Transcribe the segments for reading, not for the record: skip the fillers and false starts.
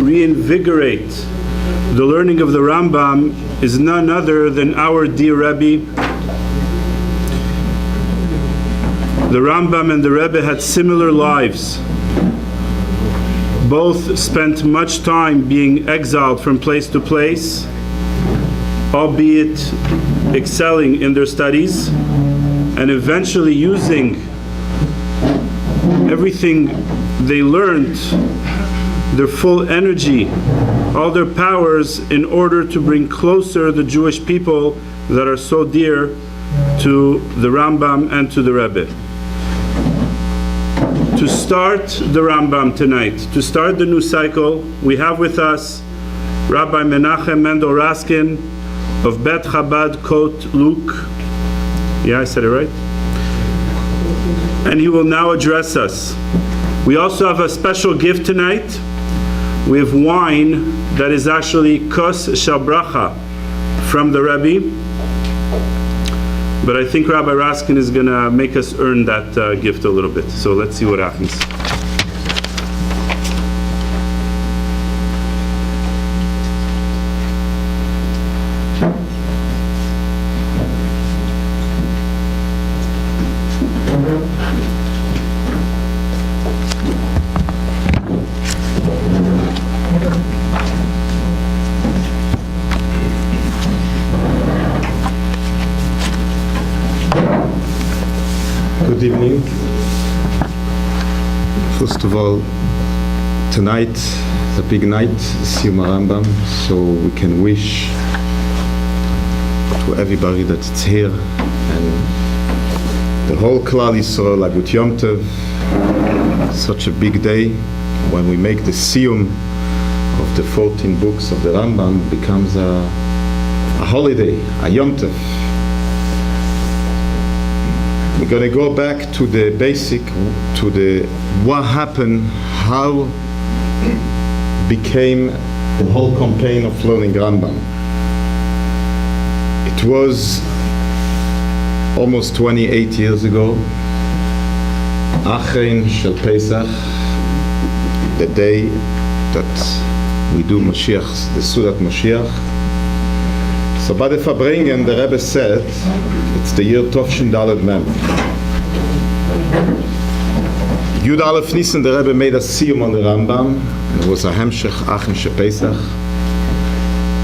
reinvigorate the learning of the Rambam is none other than our dear Rabbi. The Rambam and the Rebbe had similar lives. Both spent much time being exiled from place to place, albeit excelling in their studies, and eventually using everything they learned, their full energy, all their powers, in order to bring closer the Jewish people that are so dear to the Rambam and to the Rebbe. To start the Rambam tonight, to start the new cycle, we have with us Rabbi Mendel Raskin of Bet Chabad Kot Luke. Yeah, I said it right. And he will now address us. We also have a special gift tonight. We have wine that is actually Kos Shel Bracha from the Rabbi. But I think Rabbi Raskin is going to make us earn that gift a little bit. So let's see what happens. Good evening. First of all, tonight is a big night, Siyum HaRambam, so we can wish to everybody that's here and the whole Klal Yisrael a good Yom Tov. Such a big day when we make the Siyum of the 14 books of the Rambam becomes a holiday, a Yom Tov. We're going to go back to the basic, to the what happened, how became the whole campaign of learning Rambam. It was almost 28 years ago, Achein Shel Pesach, the day that we do Mashiach, the Sudat Mashiach. So by the Fabringen, the Rebbe said, it's the year Tovshin Daled Mem. Yud Aleph Nisan, the Rebbe made a Siyum on the Rambam, and it was a Hemshech Achen She Pesach.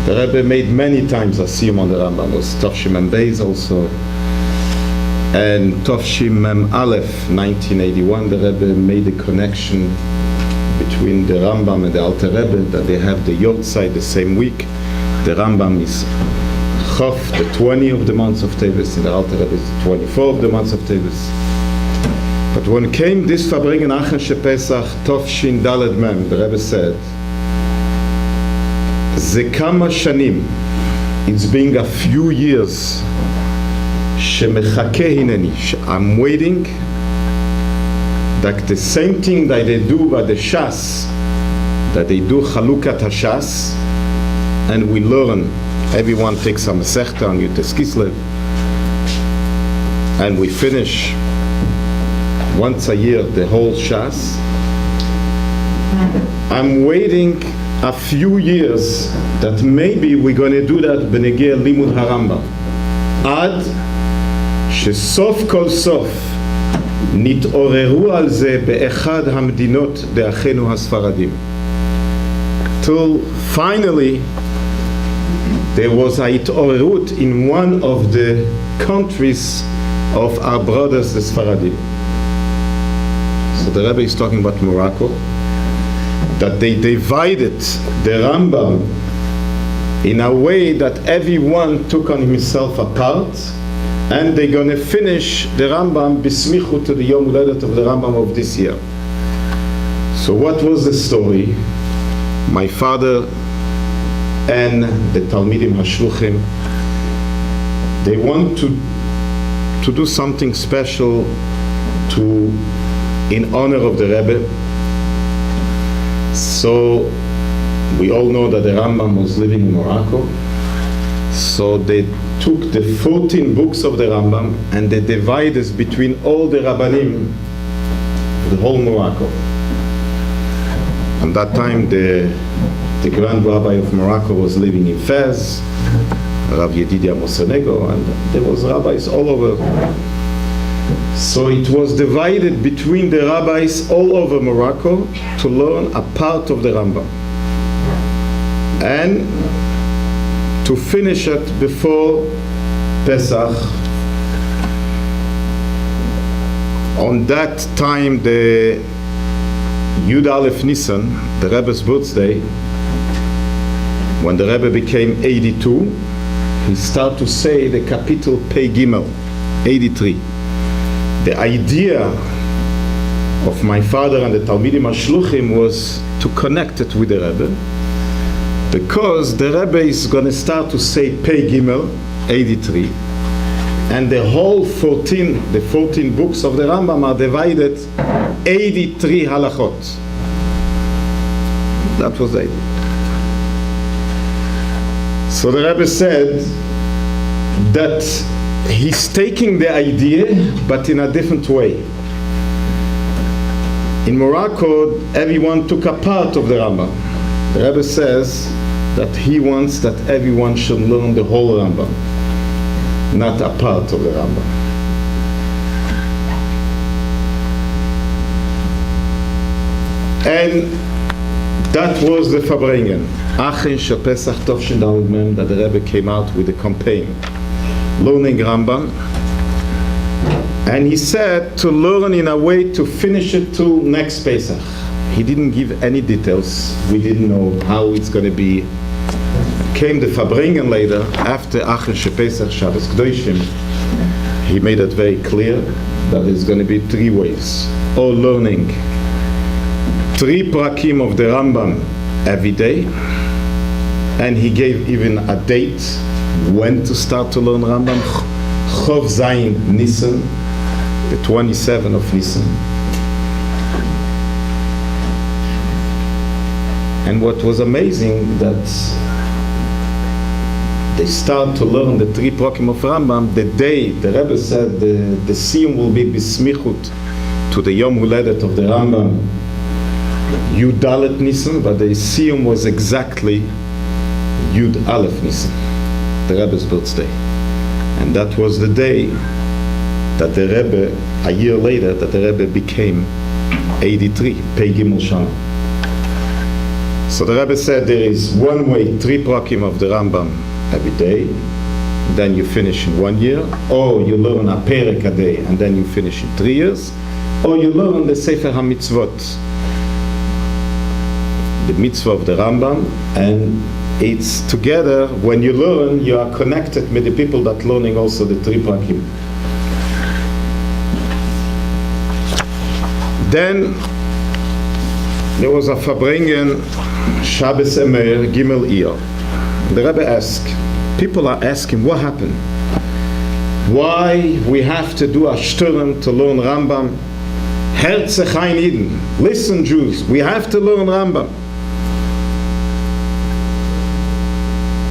The Rebbe made many times a Siyum on the Rambam. It was Tovshin Mem Beis also. And Tovshin Mem Aleph, 1981, the Rebbe made a connection between the Rambam and the Alter Rebbe, that they have the Yortzeit the same week. The Rambam is Chof, the 20 of the months of Teves, and the Alter Rebbe is the 24 of the months of Teves. But when came this Fabringen Achen She Pesach, Tovshin Daled Mem, the Rebbe said, Ze kama shanim, it's been a few years, Shemechake hineni, I'm waiting, that the same thing that they do by the Shas, that they do Chalukat HaShas, and we learn, everyone takes a Masechta on Yutes Kislev, and we finish once a year the whole Shas. I'm waiting a few years that maybe we're going to do that Benegir Limud HaRambam. Ad shesof kol sof nit'oreru al ze be'echad hamdinot de'achenu hasfaradim. Till finally there was a it'orerut in one of the countries of our brothers the Sfaradim. So the Rebbe is talking about Morocco, that they divided the Rambam in a way that everyone took on himself a part, and they're going to finish the Rambam bismichu to the Yom Huledet of the Rambam of this year. So what was the story? My father and the Talmidim Hashluchim, they want to do something special in honor of the Rebbe. So we all know that the Rambam was living in Morocco. So they took the 14 books of the Rambam and they divided between all the Rabbanim, the whole Morocco. At that time, the Grand Rabbi of Morocco was living in Fez, Rabbi Yedidia Mosenego, and there was rabbis all over. So it was divided between the rabbis all over Morocco to learn a part of the Rambam and to finish it before Pesach. On that time, the Yud Aleph Nisan, the Rebbe's birthday, when the Rebbe became 82, he started to say the capital Pei Gimel, 83. The idea of my father and the Talmidim HaShluchim was to connect it with the Rebbe, because the Rebbe is going to start to say Pei Gimel, 83, and the whole 14 books of the Rambam are divided 83 halachot. That was the idea. So the Rebbe said that he's taking the idea, but in a different way. In Morocco, everyone took a part of the Rambam. The Rebbe says that he wants that everyone should learn the whole Rambam, not a part of the Rambam. And that was the Farbrengen. Achin Shel Pesach Tovshin Daled Mem, that the Rebbe came out with a campaign, learning Rambam. And he said to learn in a way to finish it till next Pesach. He didn't give any details. We didn't know how it's going to be. Came the Farbrengen later, after Achin Shel Pesach Shabbos Kedoshim. He made it very clear that it's going to be 3 ways. Or learning 3 prakim of the Rambam every day, and he gave even a date when to start to learn Rambam. Chov Zayin Nisan, the 27th of Nisan. And what was amazing, that they start to learn the 3 prakim of Rambam the day the Rebbe said the Siyum will be bismichut to the Yom Huledet of the Rambam, Yud Dalet Nisan, but the Siyum was exactly Yud Aleph Nisan, the Rebbe's birthday. And that was the day that the Rebbe, a year later, that the Rebbe became 83, Pei Gimel Shana. So the Rebbe said there is one way, 3 prakim of the Rambam every day, then you finish in 1 year, or you learn a perek a day and then you finish in 3 years, or you learn the Sefer HaMitzvot, the mitzvah of the Rambam, and it's together. When you learn, you are connected with the people that learning also the 3 prakim. Then there was a Farbrengen Shabbos Emer Gimel Iyar. The Rebbe asked, people are asking, what happened? Why we have to do a shturm to learn Rambam? Herze Chaim Eden. Listen, Jews, we have to learn Rambam.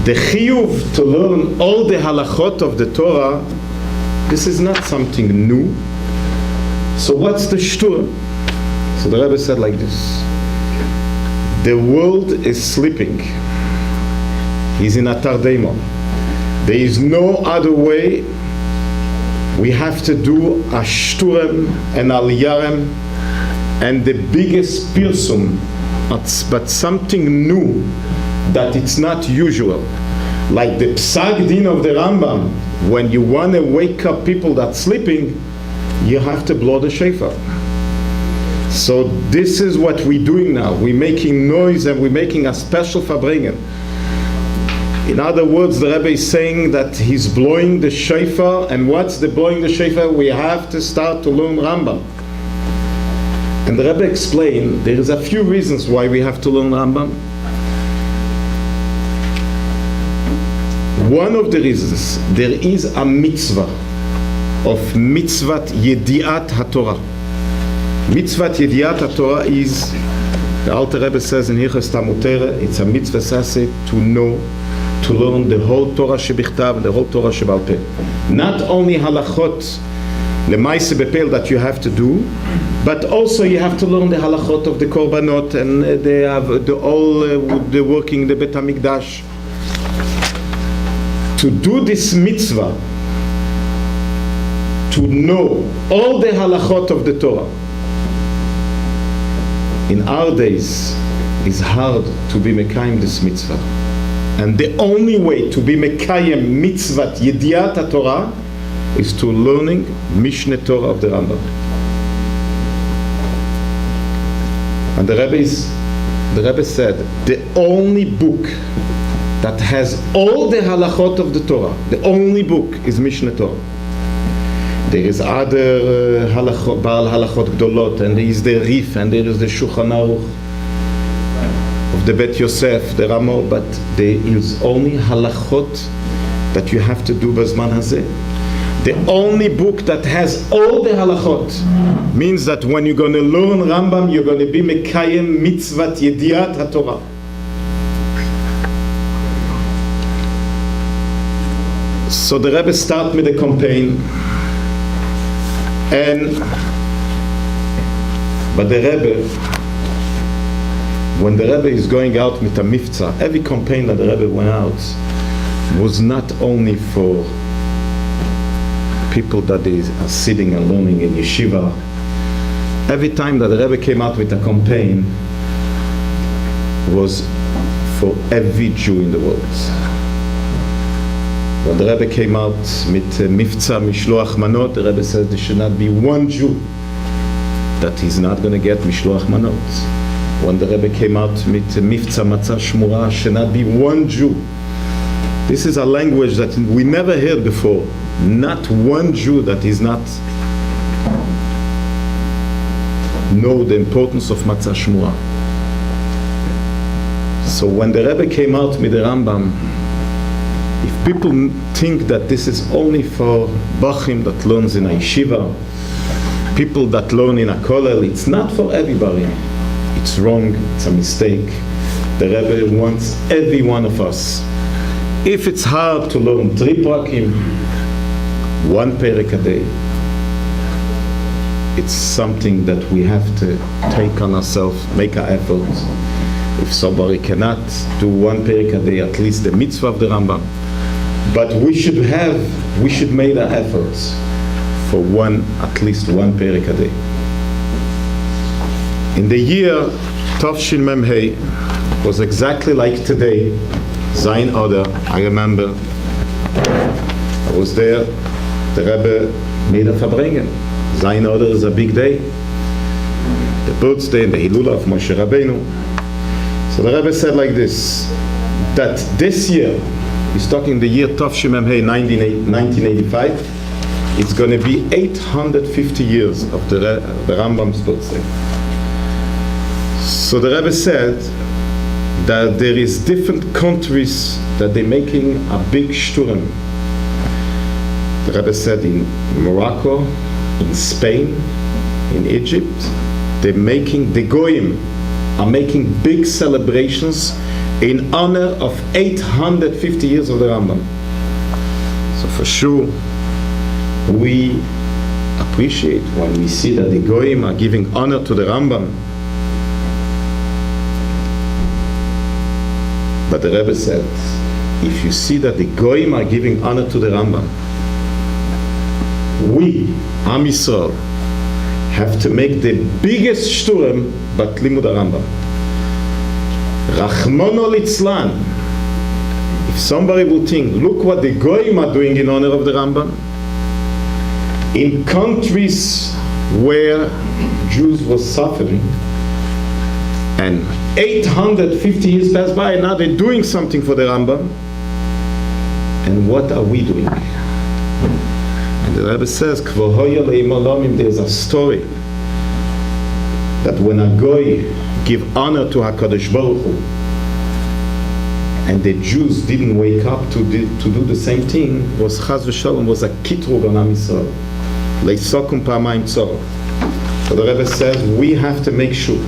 The chiyuv to learn all the halachot of the Torah, this is not something new. So what's the shtur? So the Rebbe said like this: the world is sleeping. He's in a tardema. There is no other way. We have to do a shturem and al yarem, and the biggest pirsum, but something new, that it's not usual. Like the Psag Din of the Rambam, when you want to wake up people that's sleeping, you have to blow the shofar. So this is what we're doing now. We're making noise and we're making a special Farbrengen. In other words, the Rebbe is saying that he's blowing the shofar, and what's the blowing the shofar? We have to start to learn Rambam. And the Rebbe explained there is a few reasons why we have to learn Rambam. One of the reasons, there is a mitzvah of mitzvat Yediat HaTorah. Mitzvat Yediat HaTorah is, the Alter Rebbe says in Hilchos Talmud Torah, it's a mitzvah sase to know, to learn the whole Torah shebichtav and the whole Torah shebal peh. Not only halachot lemaise bepel that you have to do, but also you have to learn the halachot of the korbanot, and they have the working the Bet HaMikdash. To do this mitzvah, to know all the halachot of the Torah, in our days is hard to be mekayim this mitzvah. And the only way to be mekayim mitzvat yediat HaTorah is to learning Mishneh Torah of the Rambam. And the Rebbe said, the only book that has all the halachot of the Torah, the only book is Mishneh Torah. There is other halachot, Baal halachot gdolot, and there is the Rif, and there is the Shulchan Aruch of the Bet Yosef, the Ramo, but there is only halachot that you have to do b'zman hazeh. The only book that has all the halachot means that when you're going to learn Rambam, you're going to be mekayem mitzvat yediat HaTorah. So the Rebbe started with a campaign, but the Rebbe, when the Rebbe is going out with a miftzah, every campaign that the Rebbe went out was not only for people that are sitting and learning in yeshiva. Every time that the Rebbe came out with a campaign was for every Jew in the world. When the Rebbe came out with miftzah mishloach manot, the Rebbe said there should not be one Jew that he's not going to get mishloach manot. When the Rebbe came out with miftzah matzah shmura, should not be one Jew. This is a language that we never heard before. Not one Jew that is not know the importance of matzah shmura. So when the Rebbe came out with the Rambam, if people think that this is only for bachim that learns in a yeshiva, people that learn in a kollel, it's not for everybody. It's wrong, it's a mistake. The Rebbe wants every one of us. If it's hard to learn 3 prakim, 1 perek a day, it's something that we have to take on ourselves, make an effort. If somebody cannot do 1 perek a day, at least the mitzvah of the Rambam. But we should make an effort for at least 1 perek a day. In the year Tafshin Mem Hei was exactly like today, Zayin Adar. I remember I was there. The Rebbe made a Farbrengen. Zayin Adar is a big day. The birthday and the Hilula of Moshe Rabbeinu. So the Rebbe said like this, that this year, he's talking the year Tafshin Mem Hei 1985, it's going to be 850 years of the Rambam's birthday. So the Rebbe said that there is different countries that they're making a big shturim. The Rebbe said in Morocco, in Spain, in Egypt, the Goyim are making big celebrations in honor of 850 years of the Rambam. So for sure, we appreciate when we see that the Goyim are giving honor to the Rambam. But the Rebbe said, if you see that the Goyim are giving honor to the Rambam, we, Am Yisrael, have to make the biggest shturim, but limud Rambam. Rachmano litzlan. If somebody will think, look what the Goyim are doing in honor of the Rambam, in countries where Jews were suffering, and 850 years passed by, and now they're doing something for the Rambam. And what are we doing? And the Rebbe says, there's a story that when a Goy give honor to HaKadosh Baruch Hu, and the Jews didn't wake up to do the same thing, was Chaz v'Shalom, was a kitrug on Am Yisrael. Leisokum pa'amayim tzorah. So the Rebbe says, we have to make sure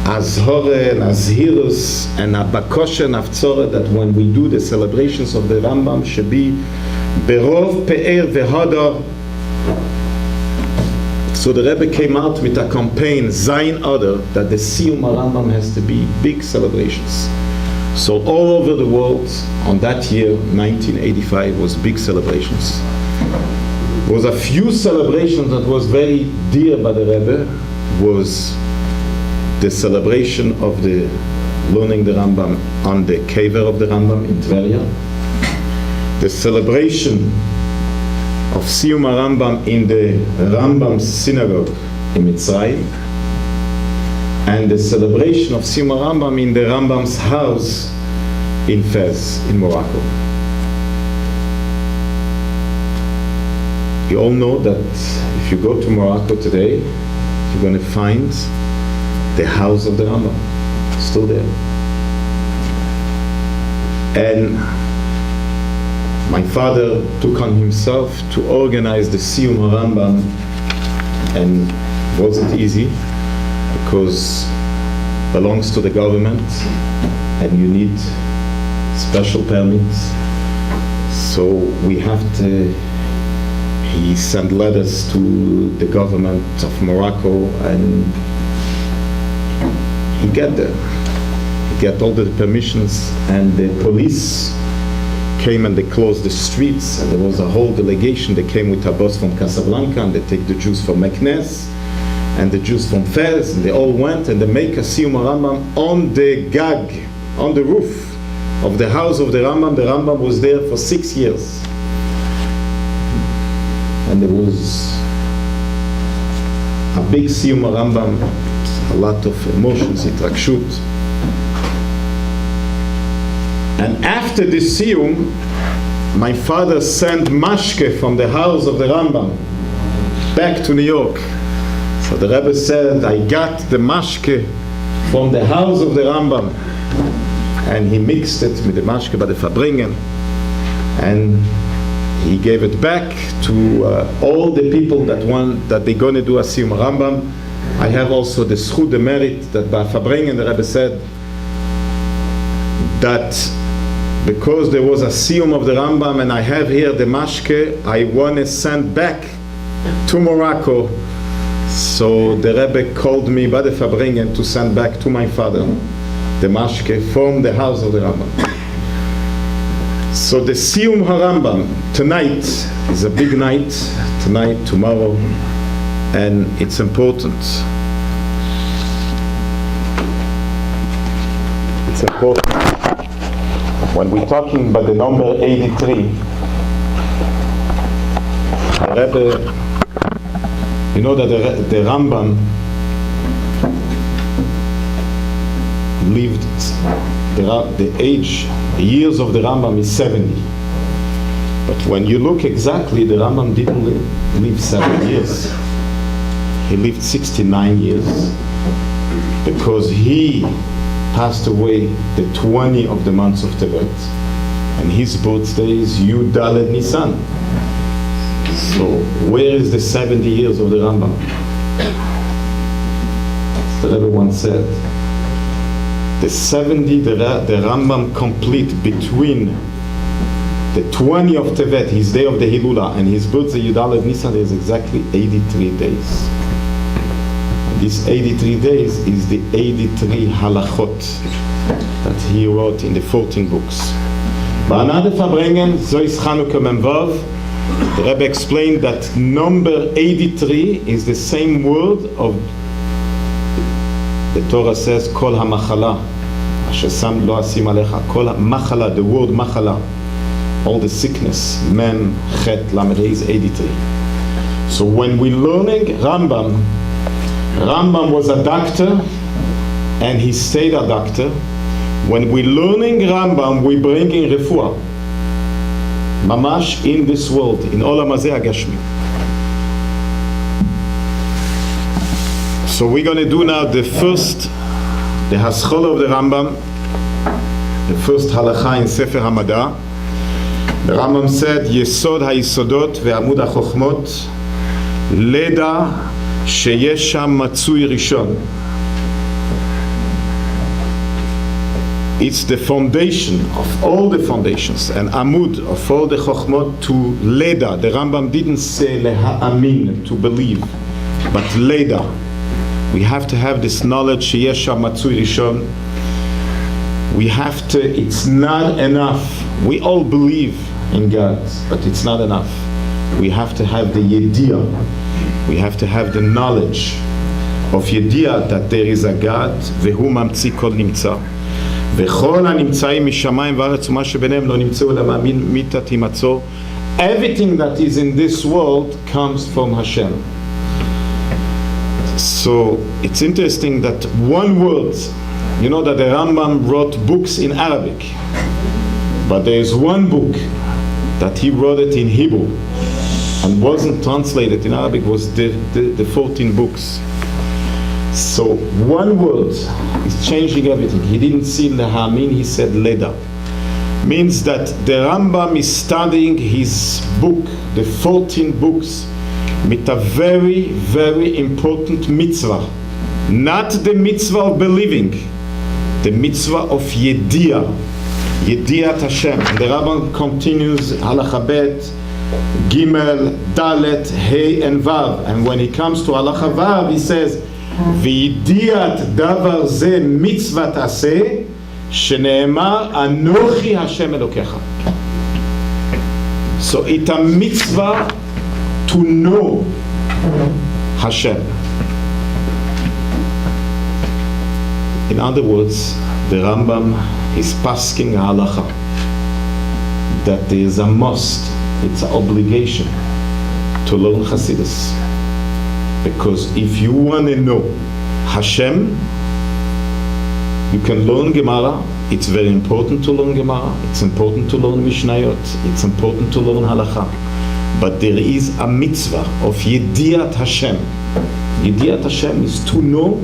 Azhore and Azhirus and Abakosha and Avtzora, that when we do the celebrations of the Rambam should be Berov Pe'er V'Hadar, So the Rebbe came out with a campaign, Zayin Adar, that the Siyum HaRambam has to be big celebrations. So all over the world, on that year, 1985, was big celebrations. There was a few celebrations that was very dear by the Rebbe, was the celebration of the learning the Rambam on the kever of the Rambam in Tveria, the celebration of Siyum HaRambam in the Rambam synagogue in Mitzrayim, and the celebration of Siyum HaRambam in the Rambam's house in Fez, in Morocco. You all know that if you go to Morocco today, you're going to find the house of the Rambam still there. And my father took on himself to organize the Siyum HaRambam, and it wasn't easy because it belongs to the government and you need special permits. So we have to, he sent letters to the government of Morocco, and he got there. He got all the permissions, and the police came and they closed the streets, and there was a whole delegation. They came with a bus from Casablanca, and they take the Jews from Meknes and the Jews from Fez, and they all went and they make a Siyum HaRambam on the gag, on the roof of the house of the Rambam. The Rambam was there for 6 years, and there was a big Siyum HaRambam, a lot of emotions, התרגשות. And after the Siyum, my father sent mashke from the house of the Rambam back to New York. So the Rebbe said, I got the mashke from the house of the Rambam, and he mixed it with the mashke by the Fabringen, and he gave it back to all the people that want, that they're going to do a Siyum HaRambam. I have also the schut, the merit, that by Fabringen the Rebbe said that because there was a Siyum of the Rambam and I have here the mashke, I want to send back to Morocco. So the Rebbe called me by the Fabringen to send back to my father the mashke from the house of the Rambam. So the Siyum HaRambam tonight is a big night, tonight, tomorrow, and it's important. It's important. When we're talking about the number 83, the Rebbe, you know that the Rambam lived, the years of the Rambam is 70. But when you look exactly, the Rambam didn't live 7 years. He lived 69 years because he passed away the 20 of the month of Tevet, and his birthday is Yud Daled Nisan. So where is the 70 years of the Rambam? As the Rebbe once said, the 70 the Rambam complete between the 20 of Tevet, his day of the Hilula, and his birthday Yud Daled Nisan is exactly 83 days. These 83 days is the 83 halachot that he wrote in the 14 books. Ba'anad Fabringen, Zois Chanukah Memvav, the Rebbe explained that number 83 is the same word of, the Torah says, Kol HaMachala, Asher Sam Lo Asim Alecha, Kol HaMachala, the word Machala, all the sickness, Mem, Chet, Lamed, is 83. So when we're learning Rambam was a doctor, and he stayed a doctor. When we're learning Rambam, we bring in refuah, mamash, in this world, in Olam Hazeh HaGashmi. So we're going to do now the Haschol of the Rambam, the first halacha in Sefer Hamada. The Rambam said, Yesod HaYisodot ve'amud HaChochmot, Leda שיש שם מצוי ראשון. It's the foundation of all the foundations, and amud of all the chokhmot, to leda. The Rambam didn't say leha'amin, to believe. but later. We have to have this knowledge, sheyesh matzui rishon. We have to, it's not enough. We all believe in God, but it's not enough. We have to have the yediyah. We have to have the knowledge of yediyah that there is a God, vehu mamtzi kol nimtza. וכל הנמצאים משמיים וארץ ומה שביניהם לא נמצאו אלא מאמיתת הימצאו. Everything that is in this world comes from Hashem. So it's interesting that one word, you know that the Rambam wrote books in Arabic, but there is one book that he wrote it in Hebrew and wasn't translated in Arabic, was the 14 books. So one word is changing everything. He didn't see lehamin, he said leda. Means that the Rambam is studying his book, the 14 books, with a very, very important mitzvah. Not the mitzvah of believing, the mitzvah of yediyah, yediyat Hashem. And the Rambam continues, halacha bet, gimel, dalet, hey, and vav. And when he comes to halacha vav, he says, וידיעת דבר זה מצוות עשה שנאמר אנוכי השם אלוקיך. So it's a mitzvah to know Hashem. In other words, the Rambam is passing halacha that there is a must, it's an obligation to learn Hasidus. Because if you want to know Hashem, you can learn Gemara. It's very important to learn Gemara. It's important to learn Mishnayot. It's important to learn Halacha. But there is a mitzvah of Yediyat Hashem. Yediyat Hashem is to know